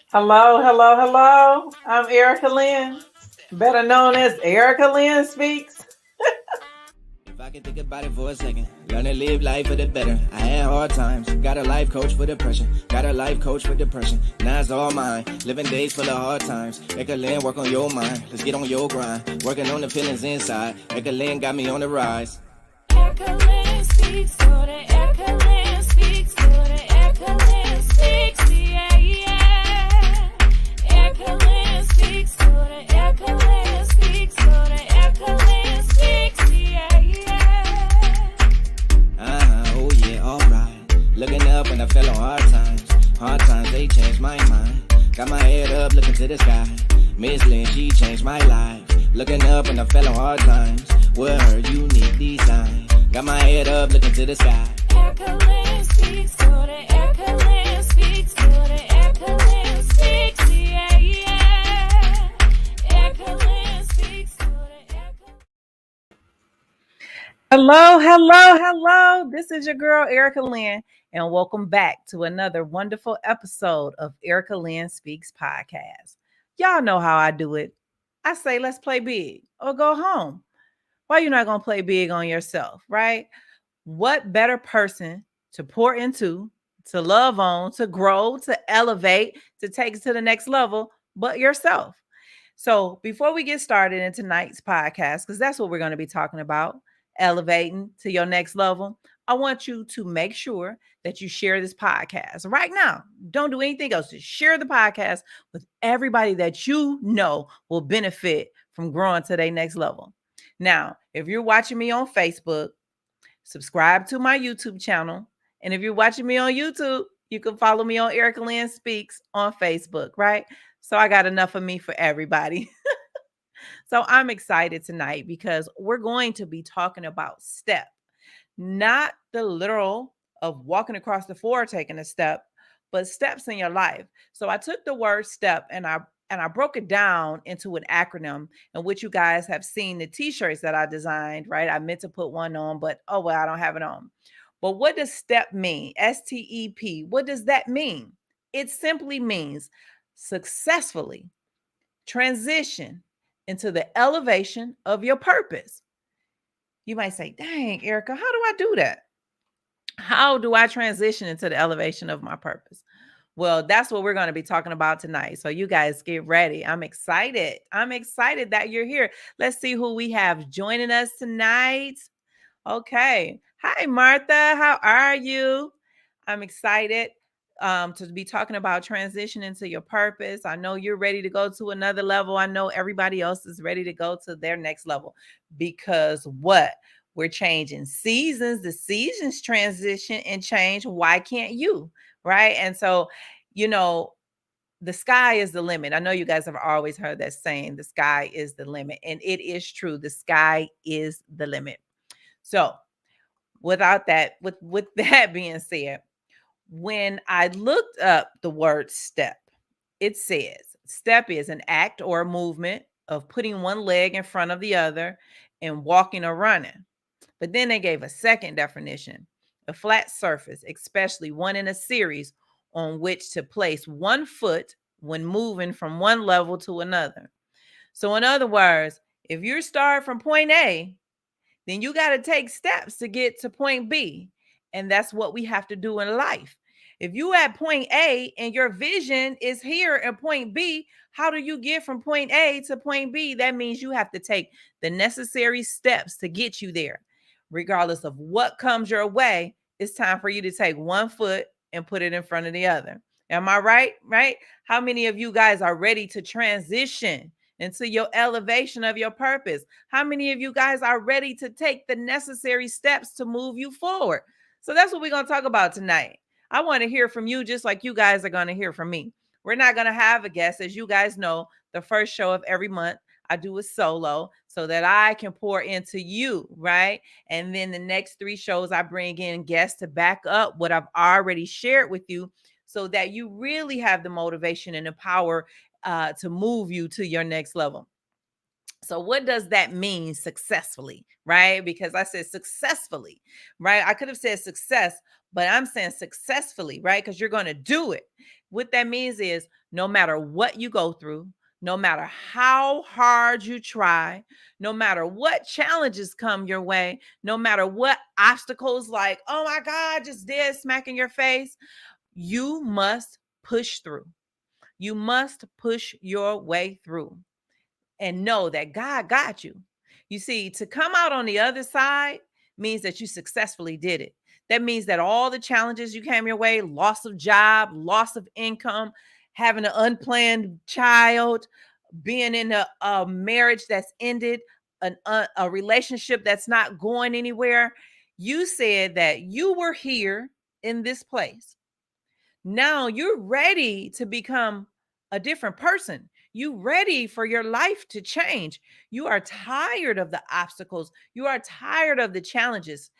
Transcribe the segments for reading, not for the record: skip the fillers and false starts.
Hello, hello, hello. I'm Erica Lynn, better known as Erica Lynn Speaks. If I can think about it for a second, learn to live life for the better. I had hard times, got a life coach for depression, got a life coach for depression. Now it's all mine, living days full of hard times. Ekalin, work on your mind, let's get on your grind. Working on the feelings inside, Ekalin got me on the rise. Ekalin speaks, so the Ekalin speaks, so the Ekalin speaks, yeah, yeah. Ekalin speaks, so the Ekalin speaks, so the Ekalin speaks, yeah, yeah. Oh yeah, alright. Looking up when I fell on hard times. Hard times, they changed my mind. Got my head up, looking to the sky. Miss Lynn, she changed my life. Looking up when I fell on hard times. With her unique design. Got my head up, looking to the sky. Ekalin speaks, so the Ekalin speaks, so the Ekalin speaks, yeah, yeah. Ekalin speaks, so the Ekalin. Hello, hello, hello. This is your girl, Erica Lynn, and welcome back to another wonderful episode of Erica Lynn Speaks podcast. Y'all know how I do it. I say, let's play big or go home. Why you not going to play big on yourself, right? What better person to pour into, to love on, to grow, to elevate, to take it to the next level, but yourself? So before we get started in tonight's podcast, because that's what we're going to be talking about, elevating to your next level, I want you to make sure that you share this podcast right now. Don't do anything else. Just share the podcast with everybody that you know will benefit from growing to their next level. Now, if you're watching me on Facebook, subscribe to my YouTube channel. And if you're watching me on YouTube, you can follow me on Erica Lynn Speaks on Facebook, right? So I got enough of me for everybody. So I'm excited tonight because we're going to be talking about step, not the literal of walking across the floor taking a step, but steps in your life. So I took the word step and I broke it down into an acronym in which you guys have seen the t-shirts that I designed, right? I meant to put one on, but oh well, I don't have it on. But what does step mean? S-T-E-P. What does that mean? It simply means successfully transition into the elevation of your purpose. You might say, dang, Erica, how do I do that? How do I transition into the elevation of my purpose? Well, that's what we're going to be talking about tonight. So you guys get ready. I'm excited. I'm excited that you're here. Let's see who we have joining us tonight. Okay. Hi, Martha. How are you? I'm excited to be talking about transition into your purpose. I know you're ready to go to another level. I know everybody else is ready to go to their next level because what? We're changing seasons. The seasons transition and change. Why can't you? Right. And so, you know, the sky is the limit. I know you guys have always heard that saying, the sky is the limit. And it is true. The sky is the limit. So without that, with that being said, when I looked up the word step, it says step is an act or a movement of putting one leg in front of the other and walking or running. But then they gave a second definition, a flat surface, especially one in a series on which to place one foot when moving from one level to another. So in other words, if you start from point A, then you got to take steps to get to point B. And that's what we have to do in life. If you at point A and your vision is here at point B, how do you get from point A to point B? That means you have to take the necessary steps to get you there. Regardless of what comes your way, it's time for you to take one foot and put it in front of the other. Am I right? Right? How many of you guys are ready to transition into your elevation of your purpose? How many of you guys are ready to take the necessary steps to move you forward? So that's what we're going to talk about tonight. I want to hear from you just like you guys are going to hear from me. We're not going to have a guest. As you guys know, the first show of every month, I do a solo so that I can pour into you, right? And then the next 3 shows, I bring in guests to back up what I've already shared with you so that you really have the motivation and the power to move you to your next level. So what does that mean successfully, right? Because I said successfully, right? I could have said success, but I'm saying successfully, right? Because you're going to do it. What that means is no matter what you go through, no matter how hard you try, no matter what challenges come your way, no matter what obstacles like, oh my God, just dead smack in your face, you must push through. You must push your way through and know that God got you. You see, to come out on the other side means that you successfully did it. That means that all the challenges you came your way, loss of job, loss of income, having an unplanned child, being in a marriage that's ended, a relationship that's not going anywhere. You said that you were here in this place. Now you're ready to become a different person. You ready for your life to change. You are tired of the obstacles. You are tired of the challenges.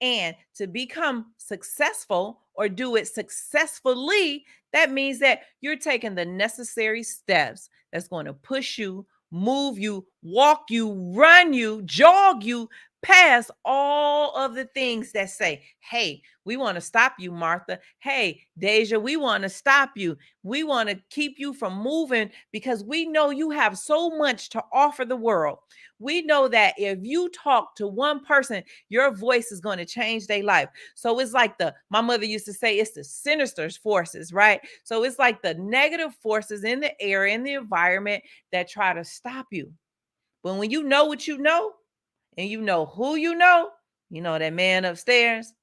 And to become successful or do it successfully, that means that you're taking the necessary steps that's going to push you, move you, walk you, run you, jog you past all of the things that say, hey, we want to stop you, Martha. Hey, Deja, we want to stop you. We want to keep you from moving because we know you have so much to offer the world. We know that if you talk to one person, your voice is going to change their life. So it's like my mother used to say, it's the sinister forces, right? So it's like the negative forces in the air, in the environment that try to stop you. But when you know what you know, and you know who you know that man upstairs,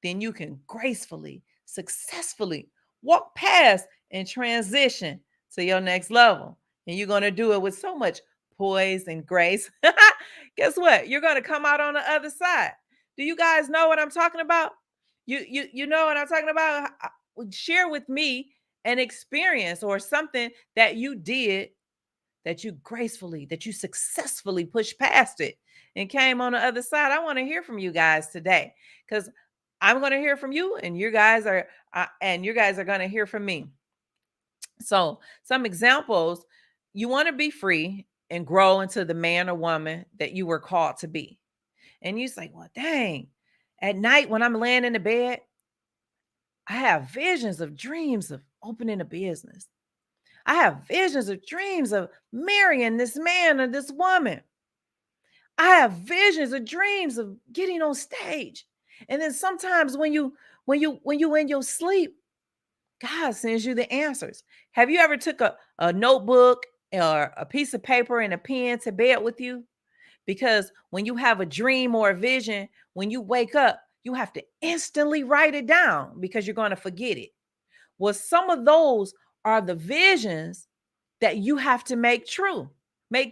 then you can gracefully, successfully walk past and transition to your next level. And you're going to do it with so much poise and grace. Guess what? You're going to come out on the other side. Do you guys know what I'm talking about? You know what I'm talking about? Share with me an experience or something that you did that you gracefully, that you successfully pushed past it and came on the other side. I want to hear from you guys today because I'm going to hear from you, and you guys are going to hear from me. So, some examples: you want to be free and grow into the man or woman that you were called to be. And you say, "Well, dang, at night when I'm laying in the bed, I have visions of dreams of opening a business. I have visions of dreams of marrying this man or this woman. I have visions of dreams of getting on stage." And then sometimes when you in your sleep, God sends you the answers. Have you ever took a notebook or a piece of paper and a pen to bed with you? Because when you have a dream or a vision, when you wake up, you have to instantly write it down because you're going to forget it. Well, some of those are the visions that you have to make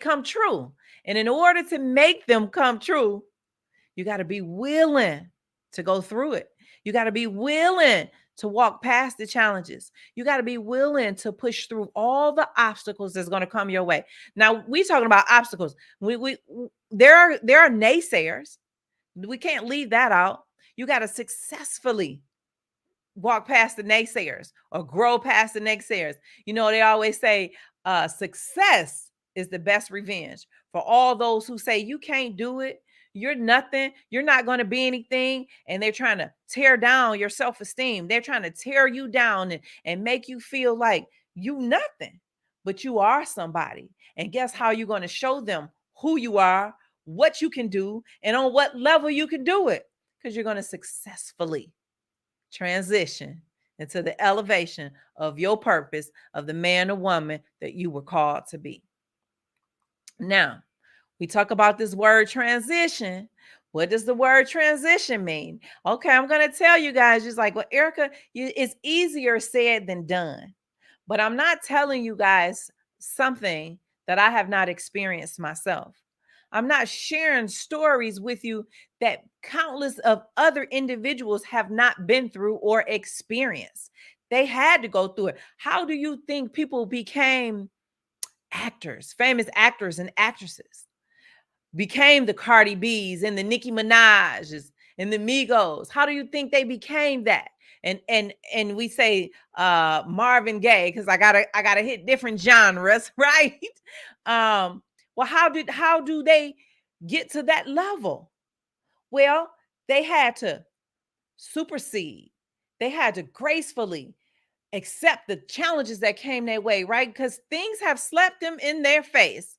come true. And in order to make them come true, you got to be willing to go through it. You got to be willing to walk past the challenges. You got to be willing to push through all the obstacles that's going to come your way. Now, we talking about obstacles. There are naysayers. We can't leave that out. You got to successfully walk past the naysayers or grow past the naysayers. You know, they always say success is the best revenge for all those who say you can't do it. You're nothing. You're not going to be anything. And they're trying to tear down your self-esteem. They're trying to tear you down and make you feel like you nothing, but you are somebody. And guess how you're going to show them who you are, what you can do, and on what level you can do it? Because you're going to successfully transition into the elevation of your purpose of the man or woman that you were called to be. Now, we talk about this word transition. What does the word transition mean? Okay, I'm going to tell you guys, just like, well, Erica, it's easier said than done. But I'm not telling you guys something that I have not experienced myself. I'm not sharing stories with you that countless of other individuals have not been through or experienced. They had to go through it. How do you think people became actors, famous actors and actresses? Became the Cardi B's and the Nicki Minaj's and the Migos? How do you think they became that? And we say Marvin Gaye because I gotta hit different genres, right? Well, how do they get to that level? Well, they had to supersede. They had to gracefully accept the challenges that came their way, right? Because things have slapped them in their face.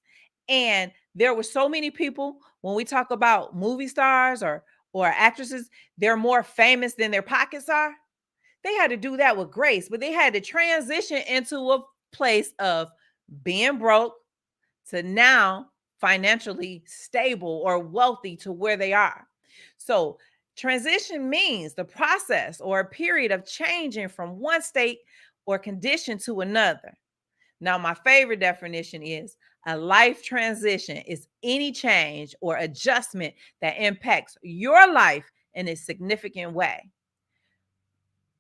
And there were so many people, when we talk about movie stars or actresses, they're more famous than their pockets are. They had to do that with grace, but they had to transition into a place of being broke to now financially stable or wealthy to where they are. So, transition means the process or a period of changing from one state or condition to another. Now, my favorite definition is a life transition is any change or adjustment that impacts your life in a significant way.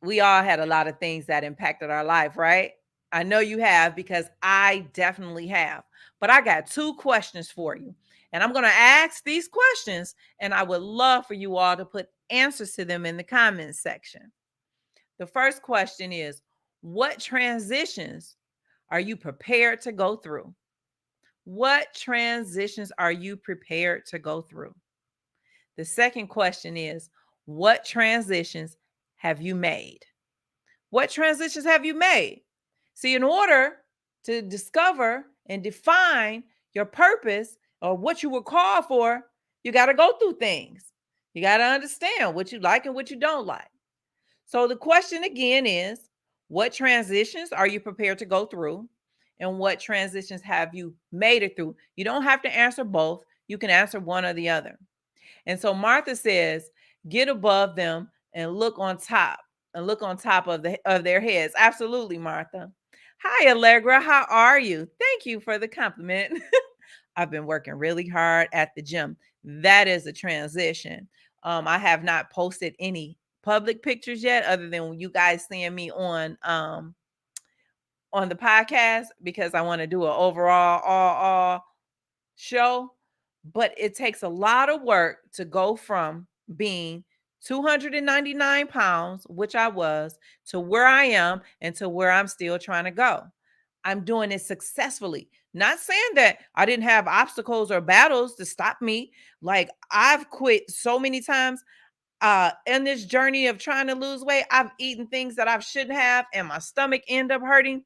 We all had a lot of things that impacted our life, right? I know you have because I definitely have. But I got two questions for you. And I'm going to ask these questions, and I would love for you all to put answers to them in the comments section. The first question is, what transitions are you prepared to go through? What transitions are you prepared to go through? The second question is, what transitions have you made? What transitions have you made? See, in order to discover and define your purpose or what you were called for, you got to go through things. You got to understand what you like and what you don't like. So the question again is, what transitions are you prepared to go through? And what transitions have you made it through? You don't have to answer both. You can answer one or the other. And so Martha says, get above them and look on top of their heads. Absolutely, Martha. Hi, Allegra. How are you? Thank you for the compliment. I've been working really hard at the gym. That is a transition. I have not posted any public pictures yet, other than you guys seeing me on the podcast, because I want to do an overall all show. But it takes a lot of work to go from being 299 pounds, which I was, to where I am and to where I'm still trying to go. I'm doing it successfully. Not saying that I didn't have obstacles or battles to stop me. Like, I've quit so many times in this journey of trying to lose weight. I've eaten things that I shouldn't have, and my stomach ended up hurting.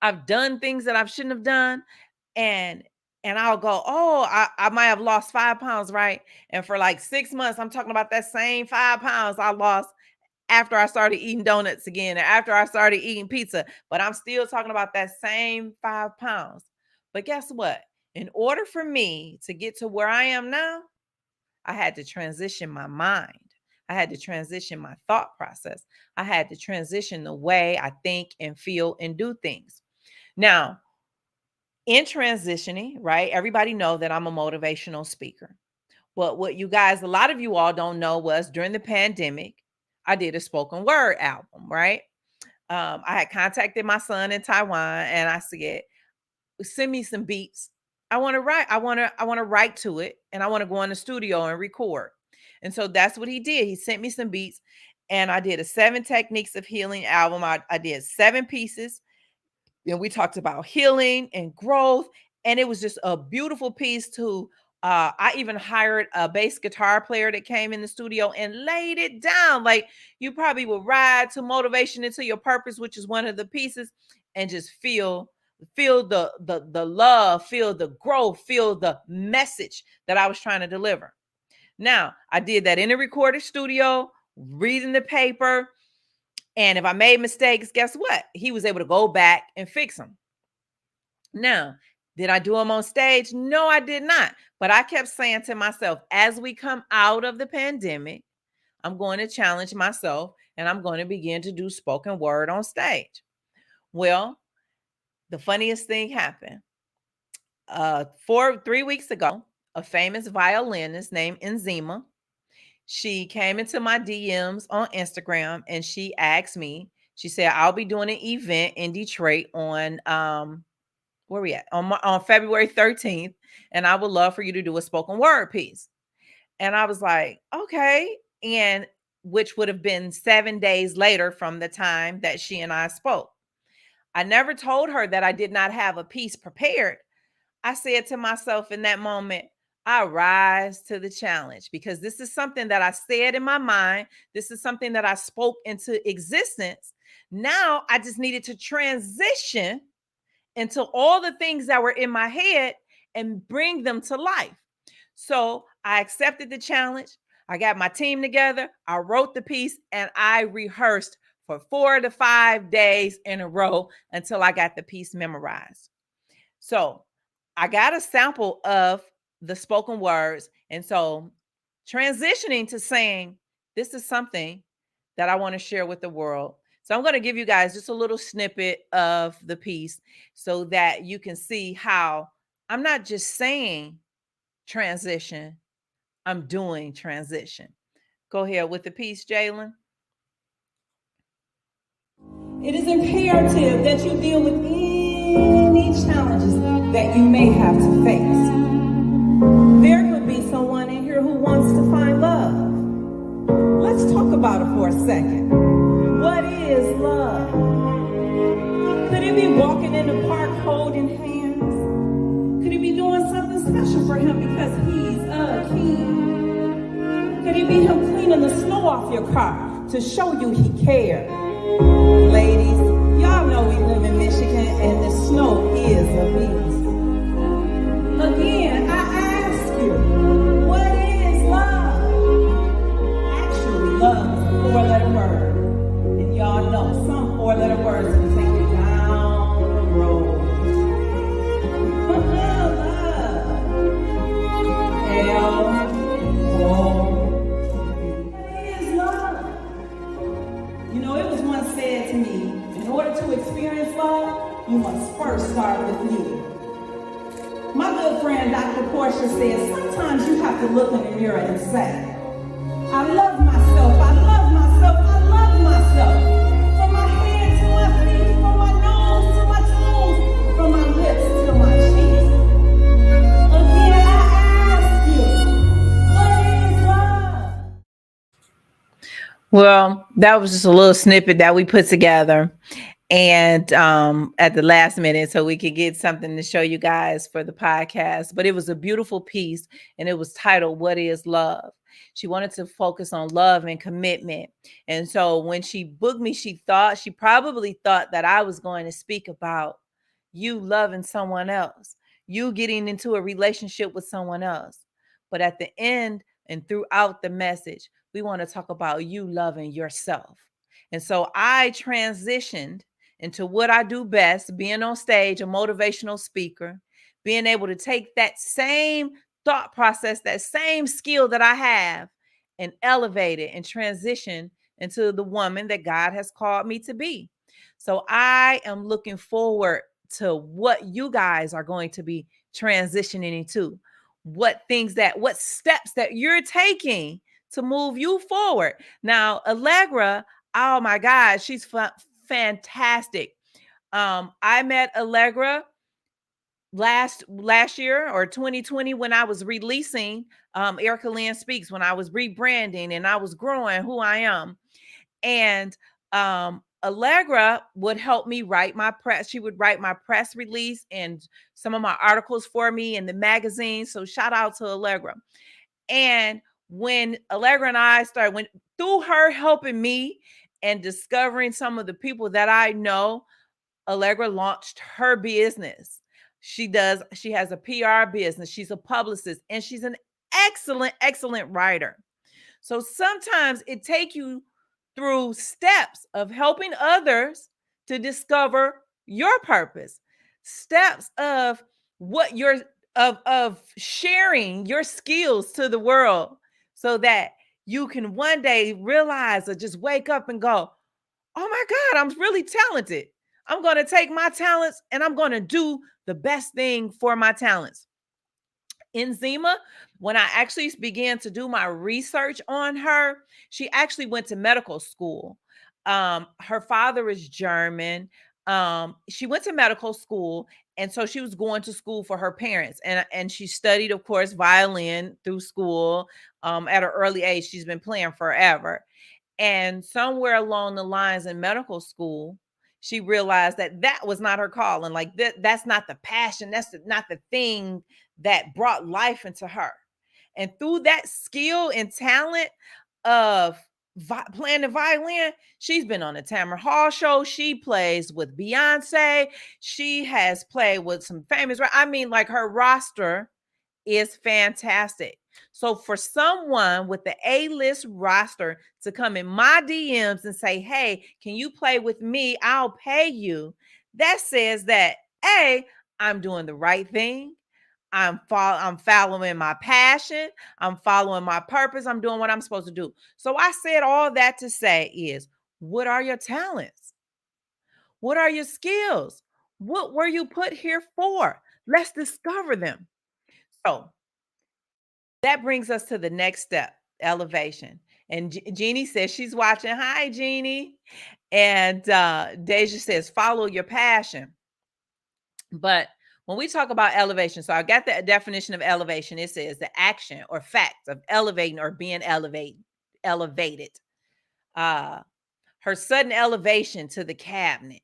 I've done things that I shouldn't have done, and I'll go, oh, I might have lost 5 pounds, right? And for like 6 months, I'm talking about that same 5 pounds I lost after I started eating donuts again, and after I started eating pizza. But I'm still talking about that same 5 pounds. But guess what? In order for me to get to where I am now, I had to transition my mind. I had to transition my thought process. I had to transition the way I think and feel and do things. Now, in transitioning, right? Everybody know that I'm a motivational speaker. But what you guys, a lot of you all don't know, was during the pandemic, I did a spoken word album, right? I had contacted my son in Taiwan, and I said, send me some beats. I want to write. I want to write to it, and I want to go in the studio and record. And so that's what he did. He sent me some beats, and I did a 7 techniques of healing album. I did 7 pieces, and we talked about healing and growth, and it was just a beautiful piece to I even hired a bass guitar player that came in the studio and laid it down. Like, you probably would ride to Motivation into Your Purpose, which is one of the pieces, and just feel the love, feel the growth, feel the message that I was trying to deliver. Now, I did that in a recorded studio, reading the paper, and if I made mistakes, guess what? He was able to go back and fix them. Now, did I do them on stage? No, I did not. But I kept saying to myself, as we come out of the pandemic, I'm going to challenge myself, and I'm going to begin to do spoken word on stage. Well, the funniest thing happened. 3 weeks ago, a famous violinist named Enzima, she came into my DMs on Instagram, and she asked me, she said, I'll be doing an event in Detroit on where we at? On February 13th, and I would love for you to do a spoken word piece. And I was like, okay. And which would have been 7 days later from the time that she and I spoke. I never told her that I did not have a piece prepared. I said to myself in that moment, I rise to the challenge, because this is something that I said in my mind. This is something that I spoke into existence. Now I just needed to transition into all the things that were in my head and bring them to life. So I accepted the challenge. I got my team together. I wrote the piece and I rehearsed for 4 to 5 days in a row until I got the piece memorized. So I got a sample of the spoken words. And so transitioning to saying, this is something that I want to share with the world. So I'm going to give you guys just a little snippet of the piece so that you can see how I'm not just saying transition, I'm doing transition. Go ahead with the piece, Jalen. It is imperative that you deal with any challenges that you may have to face. There could be someone in here who wants to find love. Let's talk about it for a second. What is love? Could it be walking in the park holding hands? Could it be doing something special for him because he's a king? Could it be him cleaning the snow off your car to show you he cares? Ladies, y'all know we live in Michigan and the snow is a beast. Again, I ask you, what is love? Actually, love is a 4-letter word. And y'all know some 4-letter words can take you down the road. Love. L-O-V. What is love? You know, it was once said to me, in order to experience love, you must first start with you. My good friend, Dr. Portia, says sometimes you have to look in the mirror and say, I love myself, I love myself, I love myself. From my head to my feet, from my nose to my toes, from my lips to my cheeks. Again, I ask you, what is love? Well, that was just a little snippet that we put together and at the last minute so we could get something to show you guys for the podcast. But it was a beautiful piece and it was titled, What is Love? She wanted to focus on love and commitment. And so when she booked me, she probably thought that I was going to speak about you loving someone else, you getting into a relationship with someone else. But at the end and throughout the message, we want to talk about you loving yourself. And so I transitioned into what I do best, being on stage, a motivational speaker, being able to take that same thought process, that same skill that I have, and elevate it and transition into the woman that God has called me to be. So I am looking forward to what you guys are going to be transitioning into, what steps that you're taking to move you forward. Now, Allegra, oh my God, she's fantastic. I met Allegra last year or 2020 when I was releasing Erica Lynn Speaks, when I was rebranding and I was growing who I am. And Allegra would help me write my press. She would write my press release and some of my articles for me in the magazine. So shout out to Allegra. And when Allegra and I started, through her helping me and discovering some of the people that I know, Allegra launched her business. She has a PR business. She's a publicist and she's an excellent writer. So sometimes it takes you through steps of helping others to discover your purpose, steps of what you're of sharing your skills to the world so that you can one day realize or just wake up and go, oh my God, I'm really talented. I'm going to take my talents and I'm going to do the best thing for my talents. Enzima, when I actually began to do my research on her, she actually went to medical school. Her father is German. She went to medical school, and so she was going to school for her parents. And she studied, of course, violin through school at an early age. She's been playing forever. And somewhere along the lines in medical school, she realized that was not her calling. Like that's not the passion. That's not the thing that brought life into her. And through that skill and talent of playing the violin. She's been on the Tamara Hall show. She plays with Beyonce. She has played with some famous. I mean, like her roster is fantastic. So for someone with the A-list roster to come in my DMs and say, "Hey, can you play with me? I'll pay you." That says that A, I'm doing the right thing. I'm following my passion. I'm following my purpose. I'm doing what I'm supposed to do. So I said all that to say is, what are your talents? What are your skills? What were you put here for? Let's discover them. So that brings us to the next step, elevation. And Jeannie says she's watching. Hi, Jeannie. And Deja says, follow your passion. But when we talk about elevation, so I got the definition of elevation. It says the action or fact of elevating or being elevated. Her sudden elevation to the cabinet,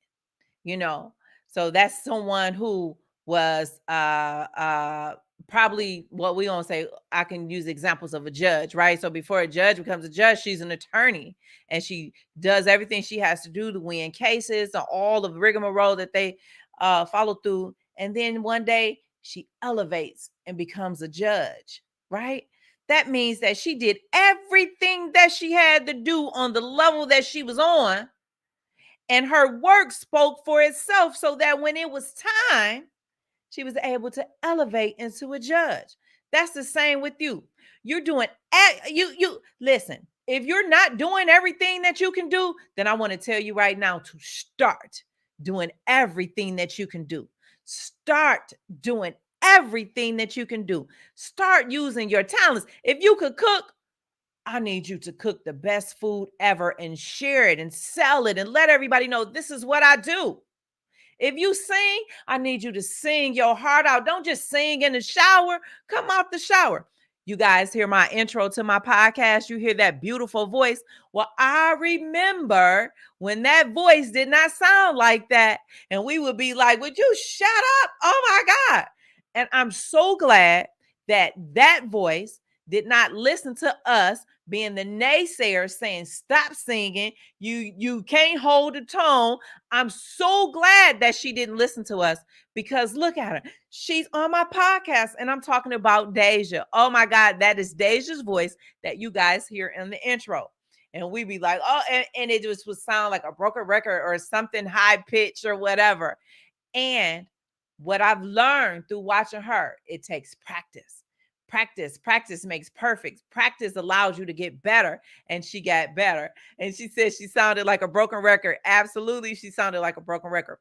you know. So that's someone who was probably what we gonna say. I can use examples of a judge, right? So before a judge becomes a judge, she's an attorney, and she does everything she has to do to win cases, all of the rigmarole that they follow through. And then one day she elevates and becomes a judge, right? That means that she did everything that she had to do on the level that she was on, and her work spoke for itself, so that when it was time, she was able to elevate into a judge. That's the same with you. You're doing you listen. If you're not doing everything that you can do, then I want to tell you right now to start doing everything that you can do. Start doing everything that you can do. Start using your talents. If you could cook, I need you to cook the best food ever and share it and sell it and let everybody know this is what I do. If you sing, I need you to sing your heart out. Don't just sing in the shower. Come out the shower. You guys hear my intro to my podcast. You hear that beautiful voice. Well, I remember when that voice did not sound like that. And we would be like, would you shut up? Oh my God. And I'm so glad that that voice did not listen to us being the naysayers saying, stop singing. You can't hold the tone. I'm so glad that she didn't listen to us, because look at her. She's on my podcast and I'm talking about Deja. Oh my God, that is Deja's voice that you guys hear in the intro. And we be like, oh, and it just would sound like a broken record or something high pitched or whatever. And what I've learned through watching her, it takes practice. Practice makes perfect. Practice allows you to get better. And she got better. And she said she sounded like a broken record. Absolutely, she sounded like a broken record.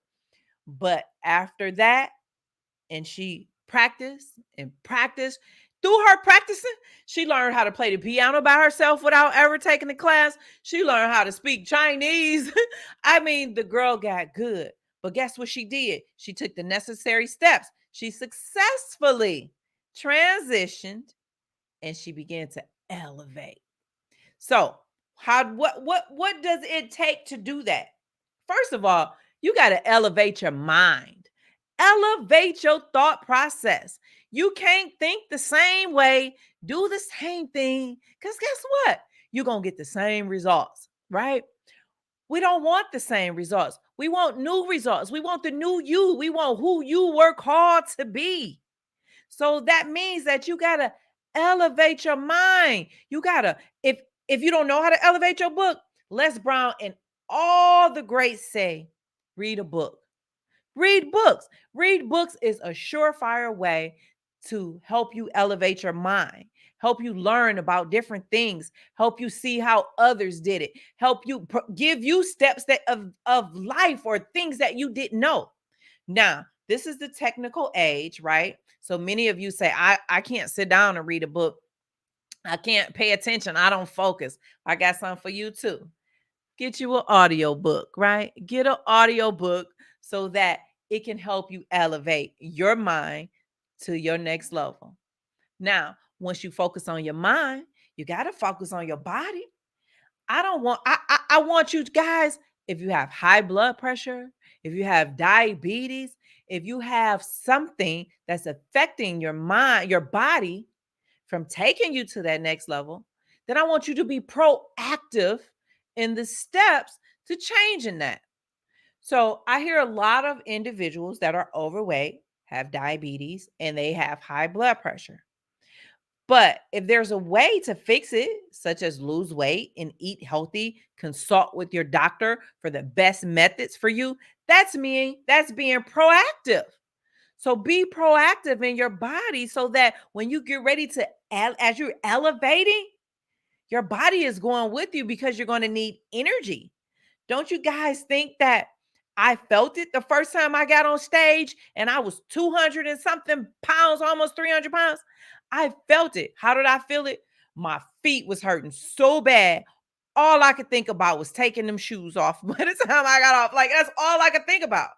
But after that, and she practiced and practiced. Through her practicing, she learned how to play the piano by herself without ever taking the class. She learned how to speak Chinese. I mean, the girl got good. But guess what she did? She took the necessary steps. She successfully transitioned and she began to elevate. So, what does it take to do that? First of all, you got to elevate your mind. Elevate your thought process. You can't think the same way, do the same thing, because guess what? You're going to get the same results, right? We don't want the same results. We want new results. We want the new you. We want who you work hard to be. So that means that you got to elevate your mind. You got to, if you don't know how to elevate your book, Les Brown and all the greats say, read a book. Read books. Read books is a surefire way to help you elevate your mind, help you learn about different things, help you see how others did it, help you give you steps of life or things that you didn't know. Now, this is the technical age, right? So many of you say, I can't sit down and read a book. I can't pay attention. I don't focus. I got something for you too. Get you an audio book, right? Get an audio book so that it can help you elevate your mind to your next level. Now, once you focus on your mind, you got to focus on your body. I want you guys, if you have high blood pressure, if you have diabetes, if you have something that's affecting your mind, your body from taking you to that next level, then I want you to be proactive in the steps to changing that. So I hear a lot of individuals that are overweight, have diabetes, and they have high blood pressure. But if there's a way to fix it, such as lose weight and eat healthy, consult with your doctor for the best methods for you, that's being proactive. So be proactive in your body so that when you get ready to, as you're elevating, your body is going with you because you're going to need energy. Don't you guys think that I felt it the first time I got on stage and I was 200 and something pounds, almost 300 pounds? I felt it. How did I feel it? My feet was hurting so bad. All I could think about was taking them shoes off. By the time I got off, like that's all I could think about.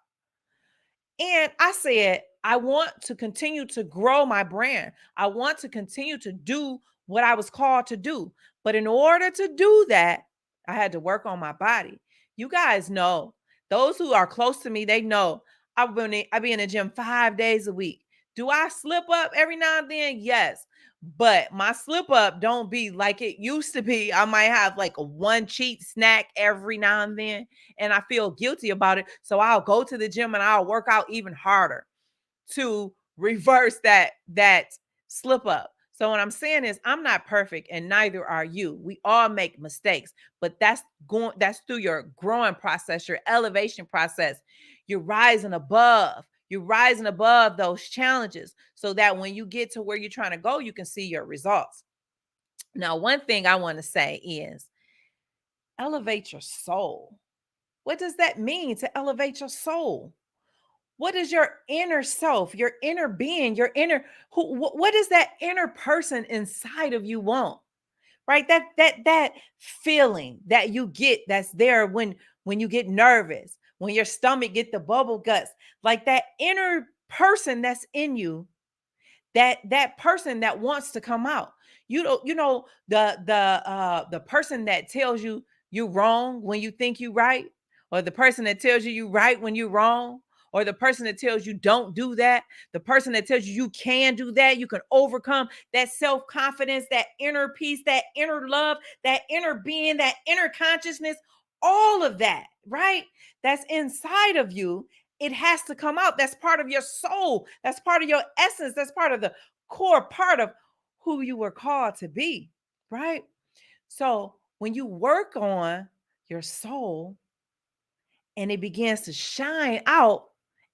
And I said, I want to continue to grow my brand. I want to continue to do what I was called to do. But in order to do that, I had to work on my body. You guys know, those who are close to me, they know I be in the gym 5 days a week. Do I slip up every now and then? Yes. But my slip up don't be like it used to be. I might have like a one cheat snack every now and then, and I feel guilty about it. So I'll go to the gym and I'll work out even harder to reverse that slip up. So what I'm saying is I'm not perfect and neither are you. We all make mistakes, but that's through your growing process, your elevation process. You're rising above. You're rising above those challenges so that when you get to where you're trying to go, you can see your results. Now, one thing I want to say is elevate your soul. What does that mean to elevate your soul? What is your inner self, your inner being, your inner what is that inner person inside of you want? Right? That feeling that you get that's there when you get nervous, when your stomach get the bubble guts, like that inner person that's in you, that person that wants to come out. You know the person that tells you you're wrong when you think you're right, or the person that tells you you're right when you're wrong, or the person that tells you don't do that, the person that tells you you can do that, you can overcome, that self-confidence, that inner peace, that inner love, that inner being, that inner consciousness, all of that, right? That's inside of you. It has to come out. That's part of your soul. That's part of your essence. That's part of the core part of who you were called to be, right? So when you work on your soul and it begins to shine out,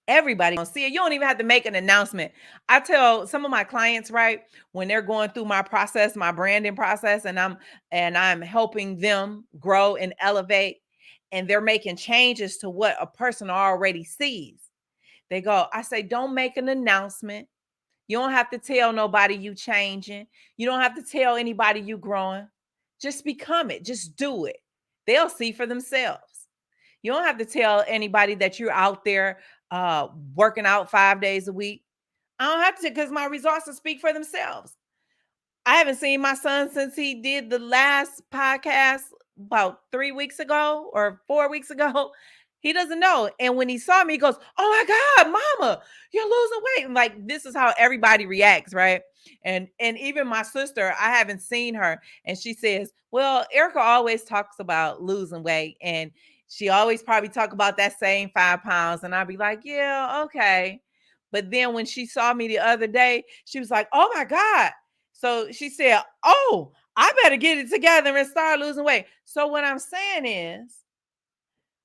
everybody gonna see it. You don't even have to make an announcement. I tell some of my clients, right, when they're going through my process, my branding process, and I'm helping them grow and elevate, and they're making changes to what a person already sees. They go, I say, don't make an announcement. You don't have to tell nobody you changing. You don't have to tell anybody you growing. Just become it. Just do it. They'll see for themselves. You don't have to tell anybody that you're out there working out 5 days a week. I don't have to because my results will speak for themselves. I haven't seen my son since he did the last podcast about 3 weeks ago or 4 weeks ago. He doesn't know. And when he saw me, he goes, "Oh my God, mama, you're losing weight." And like, this is how everybody reacts, right? And even my sister, I haven't seen her. And she says, "Well, Erica always talks about losing weight. And she always probably talk about that same 5 pounds." And I'd be like, "Yeah, okay." But then when she saw me the other day, she was like, "Oh my God." So she said, "Oh, I better get it together and start losing weight." So what I'm saying is,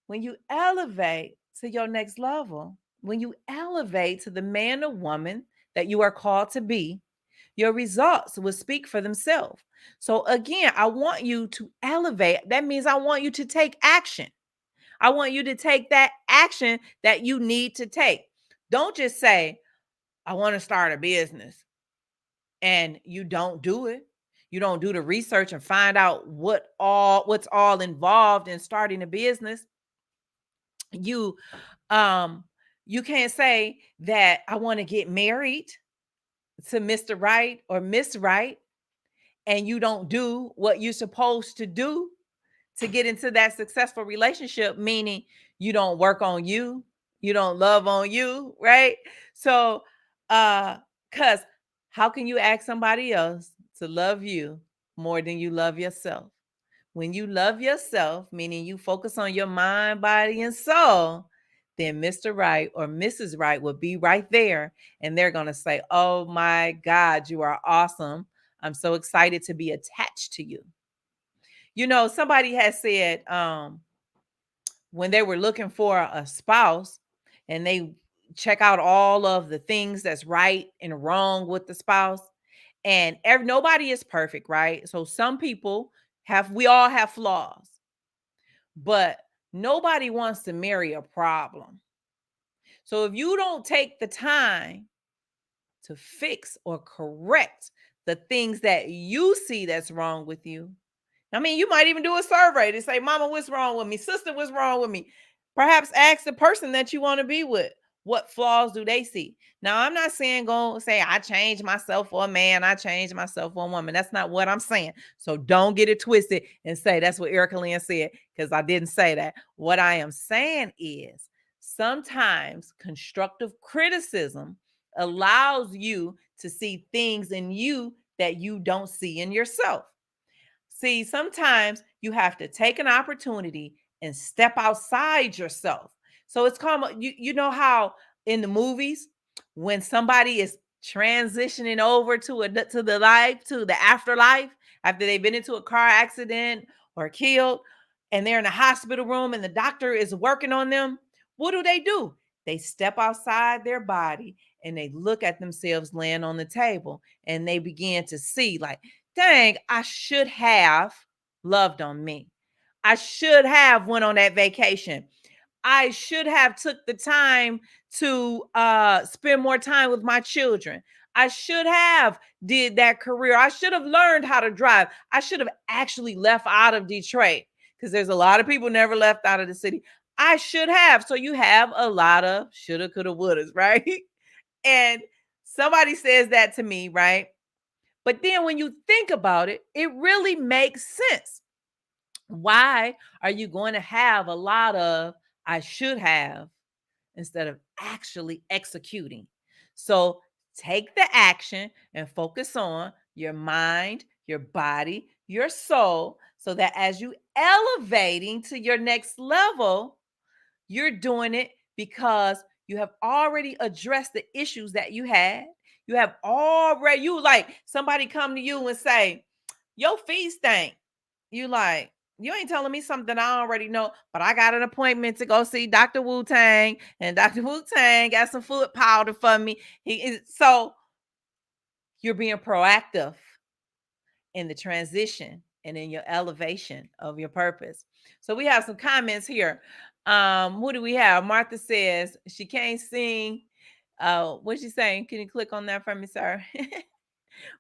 when you elevate to your next level, when you elevate to the man or woman that you are called to be, your results will speak for themselves. So again, I want you to elevate. That means I want you to take action. I want you to take that action that you need to take. Don't just say, "I want to start a business," and you don't do it. You don't do the research and find out what's all involved in starting a business. You um you can't say that I want to get married to Mr. Right or Miss Right, and you don't do what you're supposed to do to get into that successful relationship, meaning you don't work on you, you don't love on you, right? So cuz how can you ask somebody else to love you more than you love yourself. When you love yourself, meaning you focus on your mind, body, and soul, then Mr. Right or Mrs. Right will be right there. And they're going to say, "Oh my God, you are awesome. I'm so excited to be attached to you." Somebody has said, when they were looking for a spouse and they check out all of the things that's right and wrong with the spouse, and nobody is perfect, right? So some people we all have flaws, but nobody wants to marry a problem. So if you don't take the time to fix or correct the things that you see that's wrong with you, I mean, you might even do a survey to say, "Mama, what's wrong with me? Sister, what's wrong with me?" Perhaps ask the person that you want to be with, what flaws do they see? Now, I'm not saying go say, "I changed myself for a man, I changed myself for a woman." That's not what I'm saying. So don't get it twisted and say that's what Erica Lynn said, because I didn't say that. What I am saying is sometimes constructive criticism allows you to see things in you that you don't see in yourself. See, sometimes you have to take an opportunity and step outside yourself. So it's called, you know how in the movies, when somebody is transitioning over to the life, to the afterlife, after they've been into a car accident or killed, and they're in a hospital room and the doctor is working on them, what do? They step outside their body and they look at themselves laying on the table, and they begin to see, like, dang, I should have loved on me. I should have went on that vacation. I should have took the time to spend more time with my children. I should have did that career. I should have learned how to drive. I should have actually left out of Detroit, because there's a lot of people never left out of the city. I should have. So you have a lot of shoulda, coulda, wouldas, right? And somebody says that to me, right? But then when you think about it, it really makes sense. Why are you going to have a lot of "I should have" instead of actually executing? So take the action and focus on your mind, your body, your soul, so that as you elevating to your next level, you're doing it because you have already addressed the issues that you had. You have already, you like somebody come to you and say, "Your feet stink." You like, "You ain't telling me something I already know, but I got an appointment to go see Dr. Wu Tang, and Dr. Wu Tang got some foot powder for me." So you're being proactive in the transition and in your elevation of your purpose. So we have some comments here. Who do we have? Martha says she can't sing. What's she saying? Can you click on that for me, sir?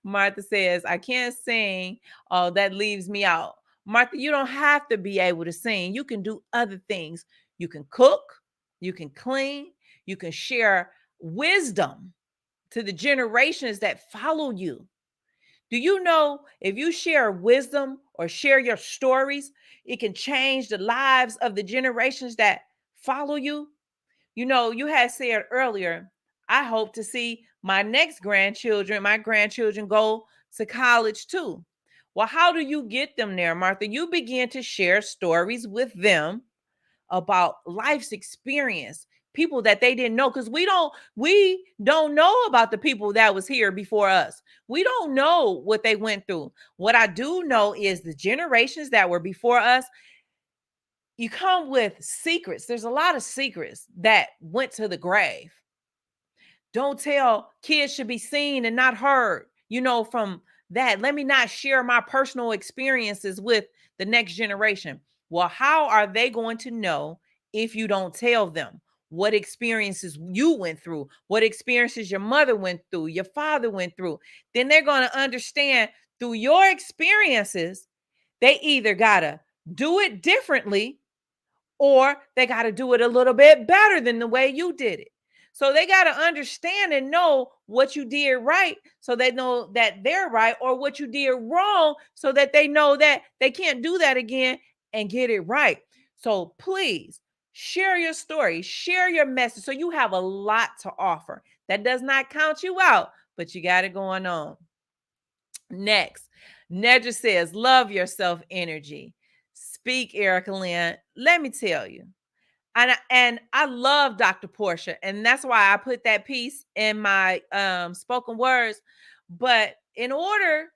Martha says, "I can't sing. Oh, that leaves me out." Martha, you don't have to be able to sing. You can do other things. You can cook, you can clean, you can share wisdom to the generations that follow you. Do you know if you share wisdom or share your stories, it can change the lives of the generations that follow you? You had said earlier, I hope to see my grandchildren go to college too. Well, how do you get them there, Martha? You begin to share stories with them about life's experience, people that they didn't know, because we don't know about the people that was here before us. We don't know what they went through. What I do know is the generations that were before us, you come with secrets. There's a lot of secrets that went to the grave. Don't tell, kids should be seen and not heard. From that, let me not share my personal experiences with the next generation. Well, how are they going to know if you don't tell them what experiences you went through, what experiences your mother went through, your father went through? Then they're going to understand through your experiences, they either got to do it differently, or they got to do it a little bit better than the way you did it. So they got to understand and know what you did right, so they know that they're right, or what you did wrong, so that they know that they can't do that again and get it right. So please share your story, share your message, so you have a lot to offer. That does not count you out, but you got it going on. Next, Nedra says, love yourself energy. Speak, Erica Lynn. Let me tell you. And I love Dr. Portia, and that's why I put that piece in my spoken words. But in order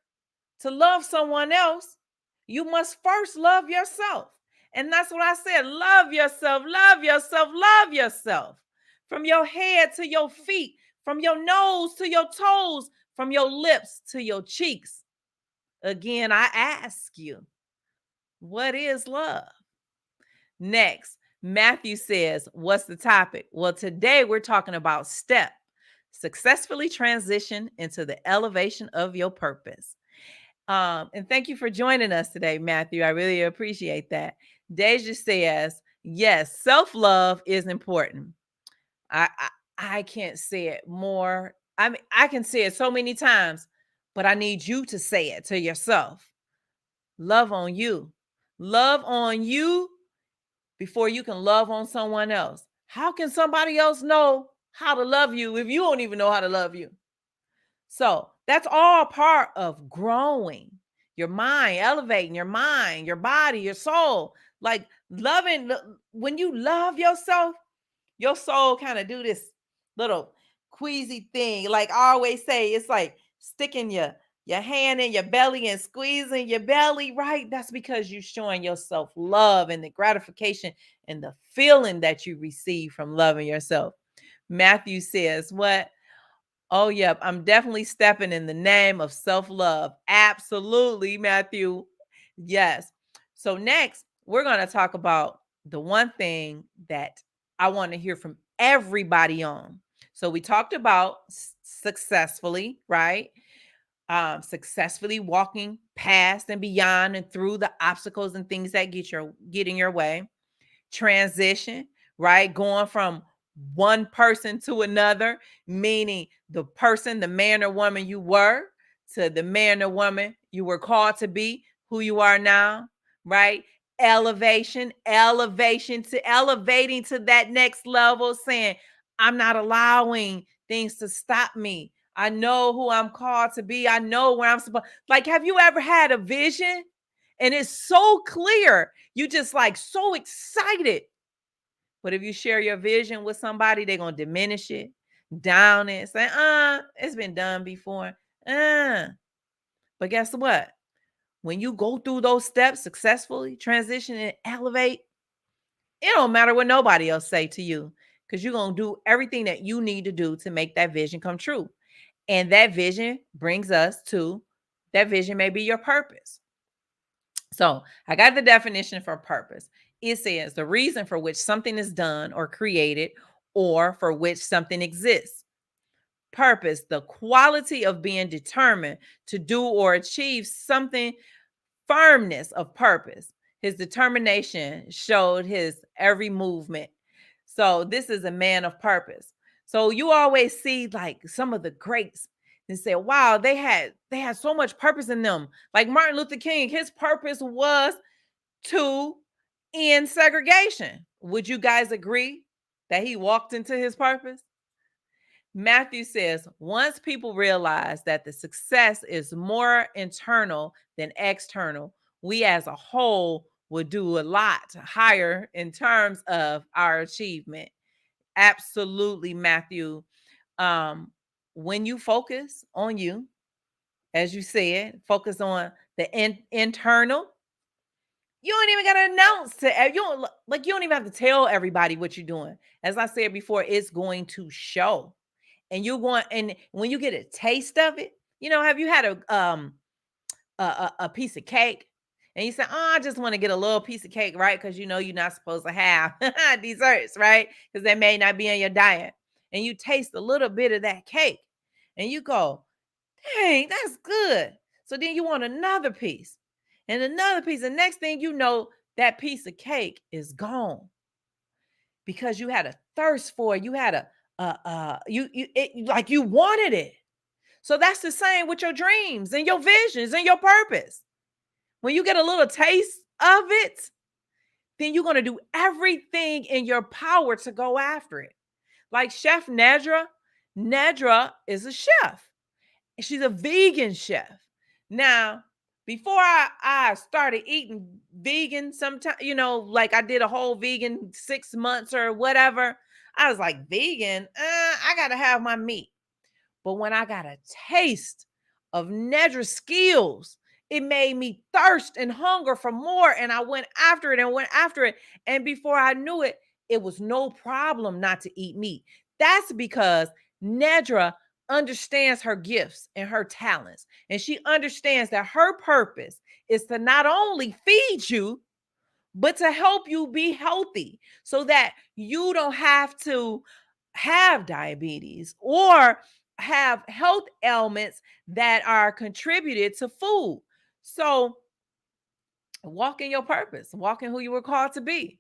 to love someone else, you must first love yourself. And that's what I said. Love yourself, love yourself, love yourself. From your head to your feet, from your nose to your toes, from your lips to your cheeks. Again, I ask you, what is love? Next, Matthew says, what's the topic? Well, today we're talking about STEP, successfully transition into the elevation of your purpose. And thank you for joining us today, Matthew. I really appreciate that. Deja says, yes, self-love is important. I, I I can't say it more. I mean, I can say it so many times, but I need you to say it to yourself. Love on you. Love on you before you can love on someone else. How can somebody else know how to love you if you don't even know how to love you? So that's all part of growing your mind, elevating your mind, your body, your soul. Like loving, when you love yourself, your soul kind of do this little queasy thing. Like I always say, it's like sticking your hand in your belly and squeezing your belly, right? That's because you're showing yourself love and the gratification and the feeling that you receive from loving yourself. Matthew says, what? Oh, yep. I'm definitely stepping in the name of self-love. Absolutely, Matthew. Yes. So next, we're going to talk about the one thing that I want to hear from everybody on. So we talked about successfully, right? Successfully walking past and beyond and through the obstacles and things that get in your way. Transition, right? Going from one person to another, meaning the person, the man or woman you were, to the man or woman you were called to be, who you are now, right? Elevation to elevating to that next level, saying, I'm not allowing things to stop me. I know who I'm called to be. I know where I'm supposed. Like, have you ever had a vision and it's so clear? You just like so excited. But if you share your vision with somebody, they're going to diminish it, down it, say, it's been done before. But guess what? When you go through those steps successfully, transition and elevate, it don't matter what nobody else say to you, because you're going to do everything that you need to do to make that vision come true. And that vision brings us to, that vision may be your purpose. So I got the definition for purpose. It says the reason for which something is done or created, or for which something exists. Purpose, the quality of being determined to do or achieve something. Firmness of purpose. His determination showed his every movement. So this is a man of purpose. So you always see like some of the greats and say, wow, they had so much purpose in them. Like Martin Luther King, his purpose was to end segregation. Would you guys agree that he walked into his purpose? Matthew says, once people realize that the success is more internal than external, we as a whole would do a lot higher in terms of our achievement. Absolutely, Matthew. Um, when you focus on you, as you said, focus on the internal, you don't even gotta announce to you don't even have to tell everybody what you're doing. As I said before, it's going to show. And you want, and when you get a taste of it, have you had a piece of cake and you say, oh, I just want to get a little piece of cake, right? Because you're not supposed to have desserts, right? Because they may not be in your diet. And you taste a little bit of that cake and you go, dang, that's good. So then you want another piece and another piece. The next thing you know, that piece of cake is gone because you had a thirst for it. You had like you wanted it. So that's the same with your dreams and your visions and your purpose. When you get a little taste of it, then you're going to do everything in your power to go after it. Like Chef Nedra. Nedra is a chef. She's a vegan chef. Now, Before I started eating vegan, sometime, like I did a whole vegan 6 months or whatever, I was like, vegan, I gotta have my meat. But when I got a taste of Nedra's skills, it made me thirst and hunger for more. And I went after it and went after it. And before I knew it, it was no problem not to eat meat. That's because Nedra understands her gifts and her talents. And she understands that her purpose is to not only feed you, but to help you be healthy so that you don't have to have diabetes or have health ailments that are contributed to food. So, walk in your purpose, walk in who you were called to be.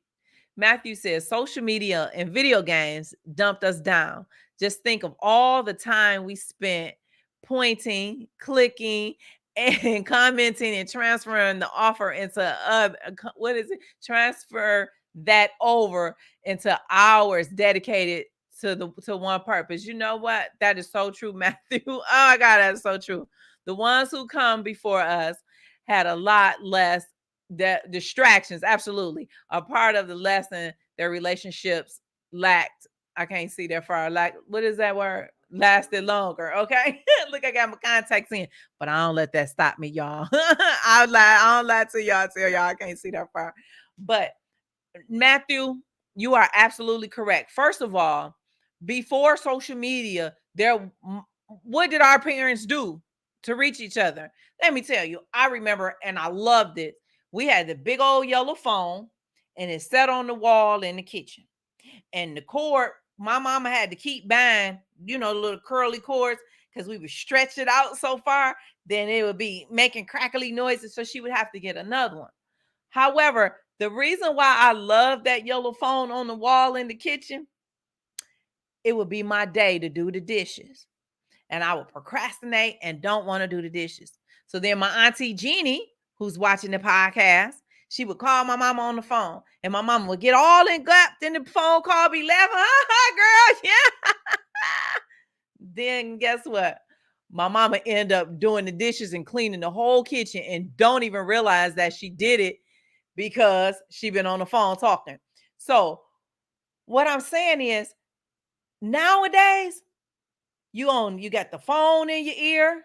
Matthew says social media and video games dumped us down. Just think of all the time we spent pointing, clicking, and commenting and transferring the offer into what is it? Transfer that over into hours dedicated to one purpose. You know what? That is so true, Matthew. Oh my God, that's so true. The ones who come before us had a lot less that distractions, absolutely, a part of the lesson. Their relationships lacked, I can't see that far, like, what is that word, lasted longer. Okay. Look, I got my contacts in, but I don't let that stop me, y'all. I don't lie to y'all, tell y'all I can't see that far. But Matthew, you are absolutely correct. First of all, before social media, what did our parents do to reach each other? Let me tell you, I remember and I loved it. We had the big old yellow phone and it sat on the wall in the kitchen. And the cord, my mama had to keep buying, the little curly cords because we would stretch it out so far, then it would be making crackly noises. So she would have to get another one. However, the reason why I love that yellow phone on the wall in the kitchen, it would be my day to do the dishes. And I would procrastinate and don't want to do the dishes. So then my auntie Jeannie, who's watching the podcast, she would call my mama on the phone. And my mama would get all engulfed in the phone call, be laughing, girl, yeah. Then guess what? My mama end up doing the dishes and cleaning the whole kitchen and don't even realize that she did it because she been on the phone talking. So what I'm saying is nowadays you got the phone in your ear,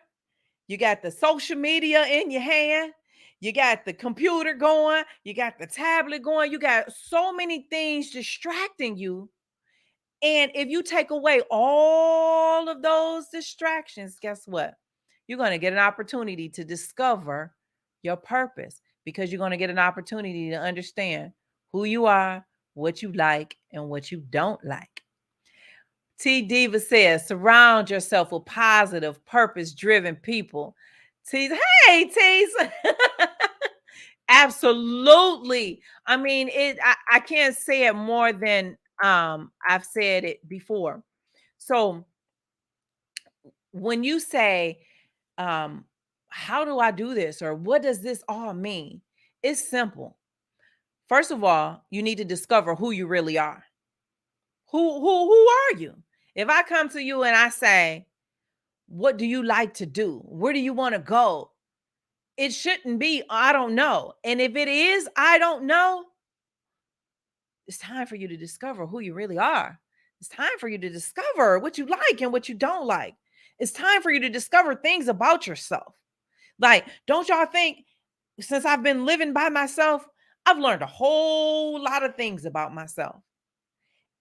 you got the social media in your hand, you got the computer going, you got the tablet going, you got so many things distracting you. And if you take away all of those distractions, guess what? You're going to get an opportunity to discover your purpose because you're going to get an opportunity to understand who you are, what you like, and what you don't like. T Diva says, surround yourself with positive, purpose-driven people. Hey, T's. Absolutely. I mean, I can't say it more than I've said it before. So when you say, um, how do I do this? Or what does this all mean? It's simple. First of all, you need to discover who you really are. Who are you? If I come to you and I say, what do you like to do? Where do you want to go? It shouldn't be, I don't know. And if it is, I don't know, it's time for you to discover who you really are. It's time for you to discover what you like and what you don't like. It's time for you to discover things about yourself. Like, don't y'all think since I've been living by myself, I've learned a whole lot of things about myself.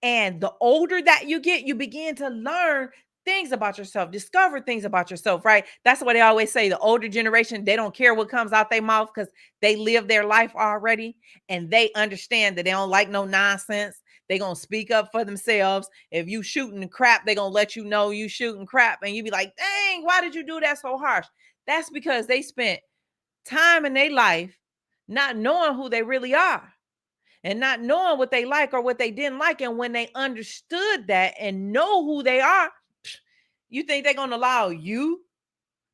And the older that you get, you begin to learn things about yourself, discover things about yourself, right? That's what they always say. The older generation, they don't care what comes out their mouth because they live their life already and they understand that they don't like no nonsense. They gonna speak up for themselves. If you shooting crap, they gonna let you know you shooting crap, and you be like, dang, why did you do that so harsh? That's because they spent time in their life not knowing who they really are and not knowing what they like or what they didn't like. And when they understood that and know who they are, you think they're going to allow you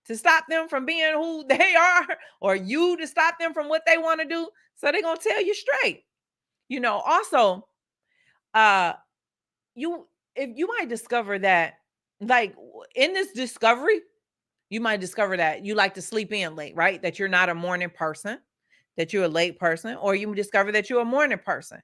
to stop them from being who they are or you to stop them from what they want to do? So they're going to tell you straight. Also, uh, you if you might discover that, like, in this discovery, You might discover that you like to sleep in late, right? That you're not a morning person, that you're a late person, or you discover that you're a morning person.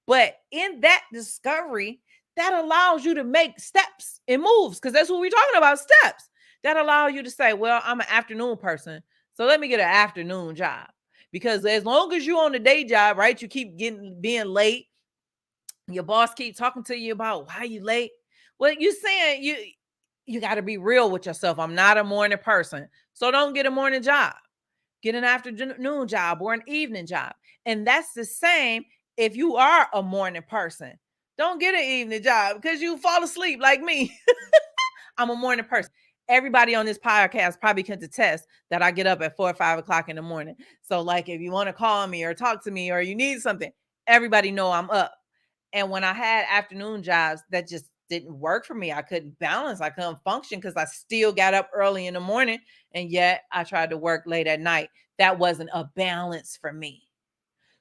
But in that discovery, that allows you to make steps and moves, because that's what we're talking about, steps that allow you to say, well, I'm an afternoon person, so let me get an afternoon job. Because as long as you're on the day job, right, you keep being late, your boss keep talking to you about why you late. Well, you saying you got to be real with yourself. I'm not a morning person, so don't get a morning job. Get an afternoon job or an evening job. And that's the same if you are a morning person. Don't get an evening job because you fall asleep like me. I'm a morning person. Everybody on this podcast probably can attest that I get up at 4 or 5 o'clock in the morning. So, like, if you want to call me or talk to me or you need something, everybody know I'm up. And when I had afternoon jobs, that just didn't work for me. I couldn't balance. I couldn't function because I still got up early in the morning, and yet I tried to work late at night. That wasn't a balance for me.